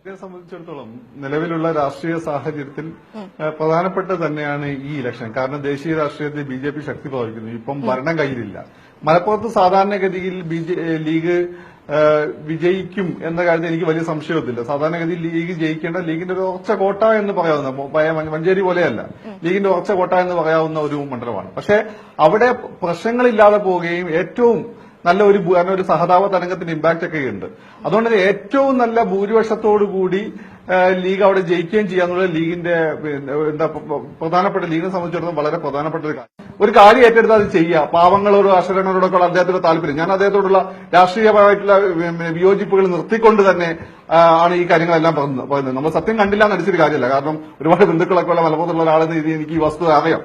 ഇതിനെ സംബന്ധിച്ചിടത്തോളം നിലവിലുള്ള രാഷ്ട്രീയ സാഹചര്യത്തിൽ പ്രധാനപ്പെട്ട തന്നെയാണ് ഈ ഇലക്ഷൻ. കാരണം ദേശീയ രാഷ്ട്രീയത്തിൽ ബി.ജെ.പി. ശക്തി പ്രാപിക്കുന്നു. ഇപ്പം ഭരണം കയ്യിലില്ല. മലപ്പുറത്ത് സാധാരണഗതിയിൽ ലീഗ് വിജയിക്കും എന്ന കാര്യത്തിൽ എനിക്ക് വലിയ സംശയമൊന്നുമില്ല. സാധാരണഗതിയിൽ ലീഗ് ജയിക്കേണ്ട, ലീഗിന്റെ ഒരു ഉറച്ച കോട്ട എന്ന് പറയാവുന്ന മഞ്ചേരി പോലെയല്ല, ലീഗിന്റെ ഉറച്ച കോട്ട എന്ന് പറയാവുന്ന ഒരു മണ്ഡലമാണ്. പക്ഷെ അവിടെ പ്രശ്നങ്ങളില്ലാതെ പോവുകയും ഏറ്റവും നല്ല ഒരു സഹതാപ തരംഗത്തിന്റെ ഇമ്പാക്ട് ഒക്കെ ഉണ്ട്. അതുകൊണ്ട് തന്നെ ഏറ്റവും നല്ല ഭൂരിപക്ഷത്തോടുകൂടി ലീഗ് അവിടെ ജയിക്കുകയും ചെയ്യാന്നുള്ളത് ലീഗിന്റെ പ്രധാനപ്പെട്ട, ലീഗിനെ സംബന്ധിച്ചിടത്തോളം വളരെ പ്രധാനപ്പെട്ട ഒരു കാര്യം ഏറ്റെടുത്ത് അത് ചെയ്യുക. പാവങ്ങളോടോ അക്ഷരങ്ങളോടൊക്കെ അദ്ദേഹത്തിന്റെ താല്പര്യം, ഞാൻ അദ്ദേഹത്തോടുള്ള രാഷ്ട്രീയമായിട്ടുള്ള വിയോജിപ്പുകൾ നിർത്തിക്കൊണ്ട് തന്നെ ആണ് ഈ കാര്യങ്ങളെല്ലാം പറയുന്നത്. നമ്മൾ സത്യം കണ്ടില്ല നടിച്ചൊരു കാര്യമല്ല. കാരണം ഒരുപാട് ബന്ധുക്കളൊക്കെ ഉള്ള മലപ്പുറത്തുള്ള ഒരാളെന്ന രീതിയിൽ എനിക്ക് ഈ വസ്തുത അറിയാം.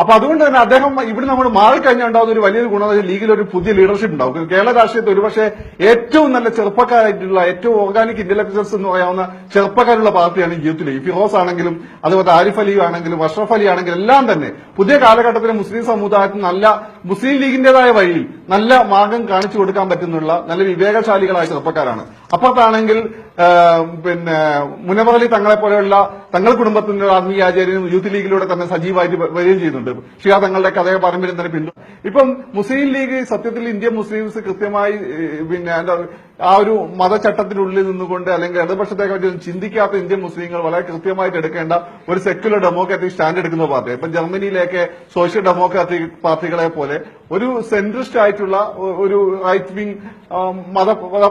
അപ്പൊ അതുകൊണ്ട് തന്നെ അദ്ദേഹം ഇവിടെ നമ്മൾ മാറിക്കഴിഞ്ഞാൽ ഉണ്ടാകുന്ന ഒരു വലിയൊരു ഗുണം, ലീഗിൽ ഒരു പുതിയ ലീഡർഷിപ്പ് ഉണ്ടാവും. കേരള രാഷ്ട്രീയത്തിൽ ഒരുപക്ഷെ ഏറ്റവും നല്ല ചെറുപ്പക്കാരായിട്ടുള്ള, ഏറ്റവും ഓർഗാനിക് ഇന്റലക്ച്വൽസ് എന്ന് പറയാവുന്ന ചെറുപ്പക്കാരുള്ള പാർട്ടിയാണ് യൂത്ത് ലീഗ്. ഫിറോസ് ആണെങ്കിലും അതുപോലെ ആരിഫ് അലി ആണെങ്കിലും അഷ്റഫ് അലി ആണെങ്കിലും എല്ലാം തന്നെ പുതിയ കാലഘട്ടത്തിലെ മുസ്ലിം സമുദായത്തിന് നല്ല മുസ്ലിം ലീഗിന്റേതായ വഴിയിൽ നല്ല മാർഗം കാണിച്ചു കൊടുക്കാൻ പറ്റുന്നുള്ള നല്ല വിവേകശാലികളായ ചെറുപ്പക്കാരാണ്. അപ്പുറത്താണെങ്കിൽ മുനവർ അലി തങ്ങളെ പോലെയുള്ള തങ്ങൾ കുടുംബത്തിന്റെ ആത്മീയാചാര്യനും യൂത്ത് ലീഗിലൂടെ തന്നെ സജീവമായിട്ട് വരികയും ചെയ്യുന്നുണ്ട്. ഷിയ തങ്ങളുടെ കഥയെ പാരമ്പര്യം തന്നെ പിന്തുണ. ഇപ്പം മുസ്ലിം ലീഗ് സത്യത്തിൽ ഇന്ത്യൻ മുസ്ലിംസ് കൃത്യമായി ആ ഒരു മതചട്ടത്തിനുള്ളിൽ നിന്നുകൊണ്ട് അല്ലെങ്കിൽ ഇടതുപക്ഷത്തെ പറ്റി ചിന്തിക്കാത്ത ഇന്ത്യൻ മുസ്ലിങ്ങൾ വളരെ കൃത്യമായിട്ട് എടുക്കേണ്ട ഒരു സെക്യുലർ ഡെമോക്രാറ്റിക് സ്റ്റാൻഡ് എടുക്കുന്ന പാർട്ടി. ഇപ്പം ജർമ്മനിയിലേക്ക് സോഷ്യൽ ഡെമോക്രാറ്റിക് പാർട്ടികളെ പോലെ ഒരു സെൻട്രിസ്റ്റ് ആയിട്ടുള്ള ഒരു റൈറ്റ് വിംഗ്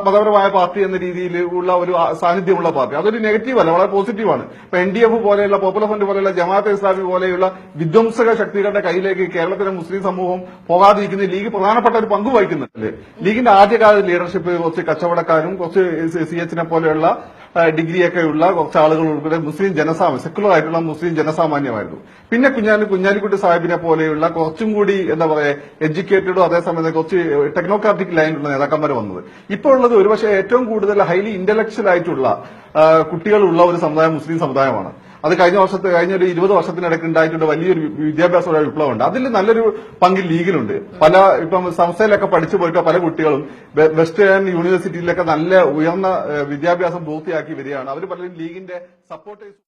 മതപരമായ പാർട്ടി എന്ന രീതിയിൽ ഉള്ള ഒരു സാന്നിധ്യമുള്ള പാർട്ടി. അതൊരു നെഗറ്റീവ് അല്ല, വളരെ പോസിറ്റീവാണ്. ഇപ്പൊ NDF പോലെയുള്ള, പോപ്പുലർ ഫ്രണ്ട് പോലെയുള്ള, ജമാഅത്തെ ഇസ്ലാമി പോലെയുള്ള വിധ്വംസക ശക്തികളുടെ കൈയിലേക്ക് കേരളത്തിലെ മുസ്ലിം സമൂഹം പോകാതിരിക്കുന്ന ലീഗ് പ്രധാനപ്പെട്ട ഒരു പങ്ക് വഹിക്കുന്നുണ്ട്. ലീഗിന്റെ ആദ്യകാല ലീഡർഷിപ്പ് കുറച്ച് കച്ചവടക്കാരും കുറച്ച് CH പോലെയുള്ള ഡിഗ്രിയൊക്കെയുള്ള കുറച്ച് ആളുകൾ ഉൾപ്പെടെ മുസ്ലിം സെക്കുലർ ആയിട്ടുള്ള മുസ്ലിം ജനസാമാന്യമായിരുന്നു. പിന്നെ കുഞ്ഞാലിക്കുട്ടി സാഹിബിനെ പോലെയുള്ള കുറച്ചും കൂടി എഡ്യൂക്കേറ്റഡും അതേസമയം കുറച്ച് ടെക്നോക്രാറ്റിക് ലൈനിലുള്ള നേതാക്കന്മാർ വന്നത്. ഇപ്പോൾ ഉള്ളത് ഒരുപക്ഷെ ഏറ്റവും കൂടുതൽ ഹൈലി ഇന്റലക്ച്വൽ ആയിട്ടുള്ള കുട്ടികളുള്ള ഒരു സമുദായം മുസ്ലിം സമുദായമാണ്. അത് കഴിഞ്ഞ ഒരു 20 വർഷത്തിനിടയ്ക്ക് ഉണ്ടായിട്ടുള്ള വലിയൊരു വിദ്യാഭ്യാസ വിപ്ലവമുണ്ട്. അതിൽ നല്ലൊരു പങ്ക് ലീഗിലുണ്ട്. ഇപ്പം സംസ്ഥയിലൊക്കെ പഠിച്ചു പോയിട്ട് പല കുട്ടികളും വെസ്റ്റേൺ യൂണിവേഴ്സിറ്റിയിലൊക്കെ നല്ല ഉയർന്ന വിദ്യാഭ്യാസം പൂർത്തിയാക്കി വരികയാണ്. അവർ പലരും ലീഗിന്റെ സപ്പോർട്ടേഴ്സ്